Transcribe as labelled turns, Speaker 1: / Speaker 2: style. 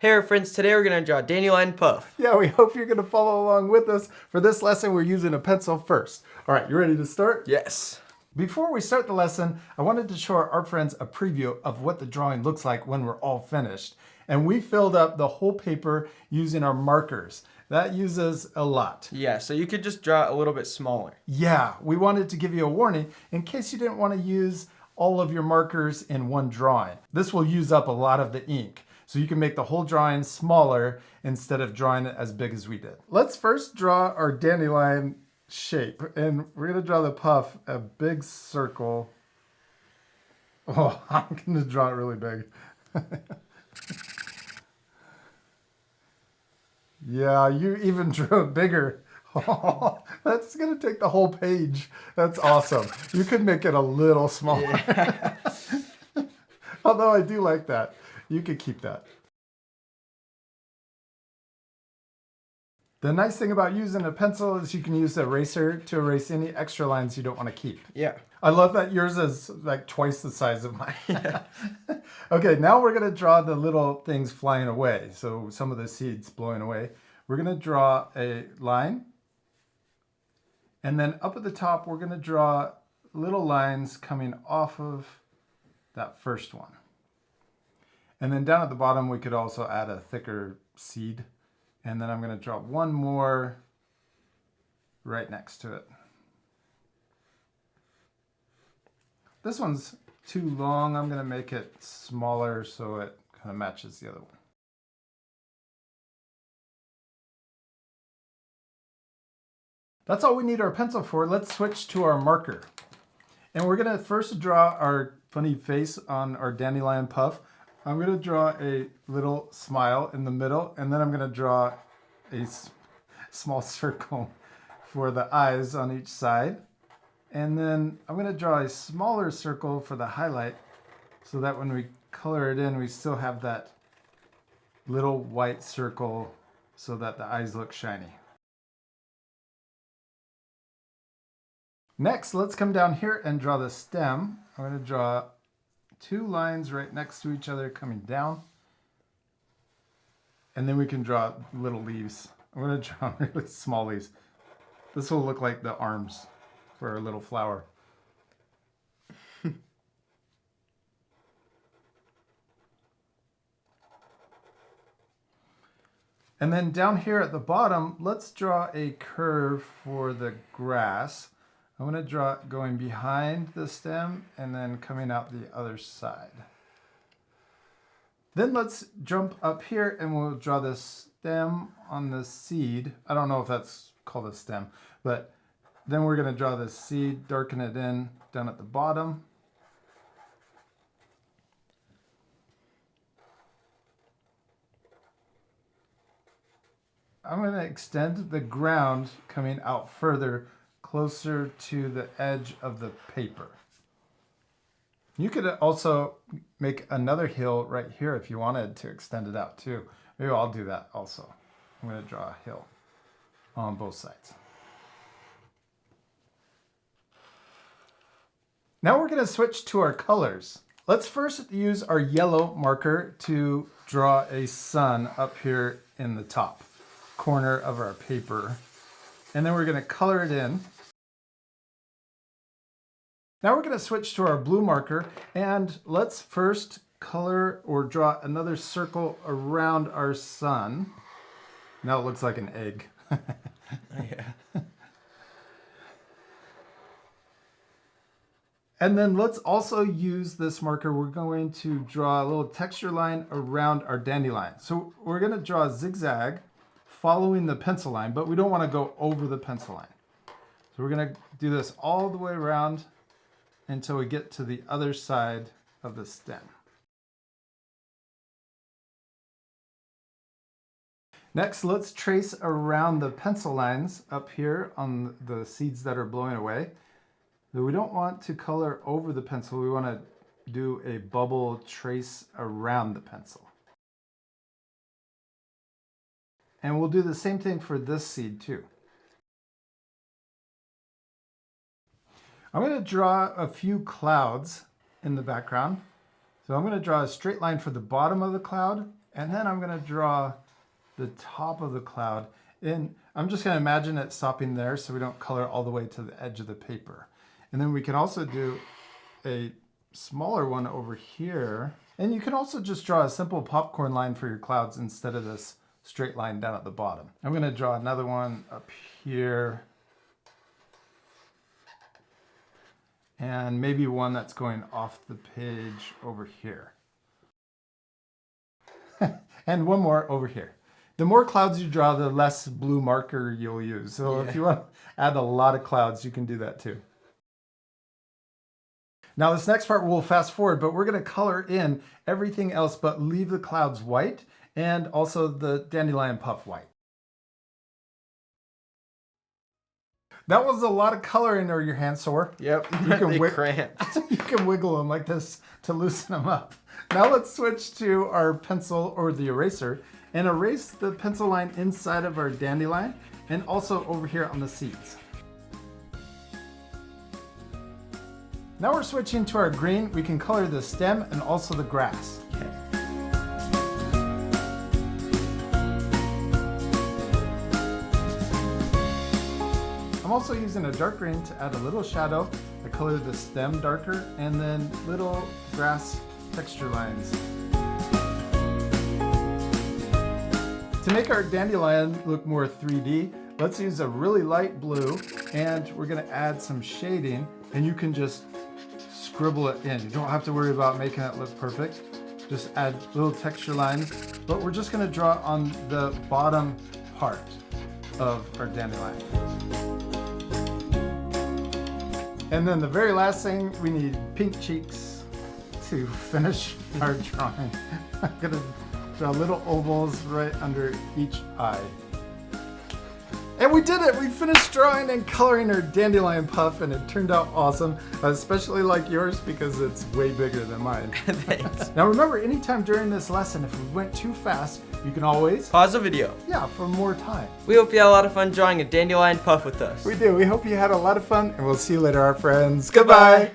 Speaker 1: Hey friends, today we're going to draw Dandelion Puff.
Speaker 2: Yeah, we hope you're going to follow along with us. For this lesson, we're using a pencil first. All right, you ready to start?
Speaker 1: Yes.
Speaker 2: Before we start the lesson, I wanted to show our art friends a preview of what the drawing looks like when we're all finished. And we filled up the whole paper using our markers. That uses a lot.
Speaker 1: Yeah, so you could just draw it a little bit smaller.
Speaker 2: Yeah, we wanted to give you a warning in case you didn't want to use all of your markers in one drawing. This will use up a lot of the ink. So you can make the whole drawing smaller instead of drawing it as big as we did. Let's first draw our dandelion shape. And we're going to draw the puff, a big circle. Oh, I'm going to draw it really big. Yeah, you even drew it bigger. Oh, that's going to take the whole page. That's awesome. You could make it a little smaller. Yeah. Although I do like that. You could keep that. The nice thing about using a pencil is you can use the eraser to erase any extra lines you don't want to keep.
Speaker 1: Yeah.
Speaker 2: I love that yours is like twice the size of mine.
Speaker 1: Yeah.
Speaker 2: Okay, now we're going to draw the little things flying away. So some of the seeds blowing away. We're going to draw a line. And then up at the top, we're going to draw little lines coming off of that first one. And then down at the bottom, we could also add a thicker seed. And then I'm going to draw one more right next to it. This one's too long. I'm going to make it smaller so it kind of matches the other one. That's all we need our pencil for. Let's switch to our marker. And we're going to first draw our funny face on our dandelion puff. I'm going to draw a little smile in the middle, and then I'm going to draw a small circle for the eyes on each side. And then I'm going to draw a smaller circle for the highlight so that when we color it in, we still have that little white circle so that the eyes look shiny. Next, let's come down here and draw the stem. I'm going to draw two lines right next to each other coming down. And then we can draw little leaves. I'm going to draw really small leaves. This will look like the arms for our little flower. And then down here at the bottom, let's draw a curve for the grass. I'm going to draw it going behind the stem and then coming out the other side. Then let's jump up here and we'll draw the stem on the seed. I don't know if that's called a stem, but then we're going to draw the seed, darken it in down at the bottom. I'm going to extend the ground coming out further, closer to the edge of the paper. You could also make another hill right here if you wanted to extend it out too. Maybe I'll do that also. I'm going to draw a hill on both sides. Now we're going to switch to our colors. Let's first use our yellow marker to draw a sun up here in the top corner of our paper. And then we're going to color it in. Now we're going to switch to our blue marker, and let's first color or draw another circle around our sun. Now it looks like an egg.
Speaker 1: Yeah.
Speaker 2: And then let's also use this marker. We're going to draw a little texture line around our dandelion. So we're going to draw a zigzag following the pencil line, but we don't want to go over the pencil line. So we're going to do this all the way around until we get to the other side of the stem. Next, let's trace around the pencil lines up here on the seeds that are blowing away. We don't want to color over the pencil. We want to do a bubble trace around the pencil. And we'll do the same thing for this seed too. I'm going to draw a few clouds in the background. So I'm going to draw a straight line for the bottom of the cloud And then I'm gonna draw the top of the cloud. And I'm just gonna imagine it stopping there so we don't color all the way to the edge of the paper. And then we can also do a smaller one over here. And you can also just draw a simple popcorn line for your clouds instead of this straight line down at the bottom. I'm gonna draw another one up here. And maybe one that's going off the page over here. And one more over here. The more clouds you draw, the less blue marker you'll use. So if you want to add a lot of clouds, you can do that too. Now this next part we'll fast forward, but we're going to color in everything else but leave the clouds white and also the dandelion puff white. That was a lot of coloring. Are your hands sore?
Speaker 1: Yep.
Speaker 2: You can
Speaker 1: They cramped.
Speaker 2: You can wiggle them like this to loosen them up. Now let's switch to our pencil or the eraser and erase the pencil line inside of our dandelion and also over here on the seeds. Now we're switching to our green. We can color the stem and also the grass.
Speaker 1: Okay.
Speaker 2: I'm also using a dark green to add a little shadow. I color the stem darker and then little grass texture lines. To make our dandelion look more 3D, let's use a really light blue and we're gonna add some shading and you can just scribble it in. You don't have to worry about making it look perfect. Just add little texture lines, but we're just gonna draw on the bottom part of our dandelion. And then the very last thing, we need pink cheeks to finish our drawing. I'm gonna draw little ovals right under each eye. And we did it! We finished drawing and coloring our dandelion puff and it turned out awesome. I especially like yours because it's way bigger than mine.
Speaker 1: Thanks.
Speaker 2: Now remember, anytime during this lesson, if we went too fast, you can always
Speaker 1: Pause the video.
Speaker 2: yeah, for more time.
Speaker 1: We hope you had a lot of fun drawing a dandelion puff with us.
Speaker 2: We do. We hope you had a lot of fun and we'll see you later, our friends.
Speaker 1: Goodbye.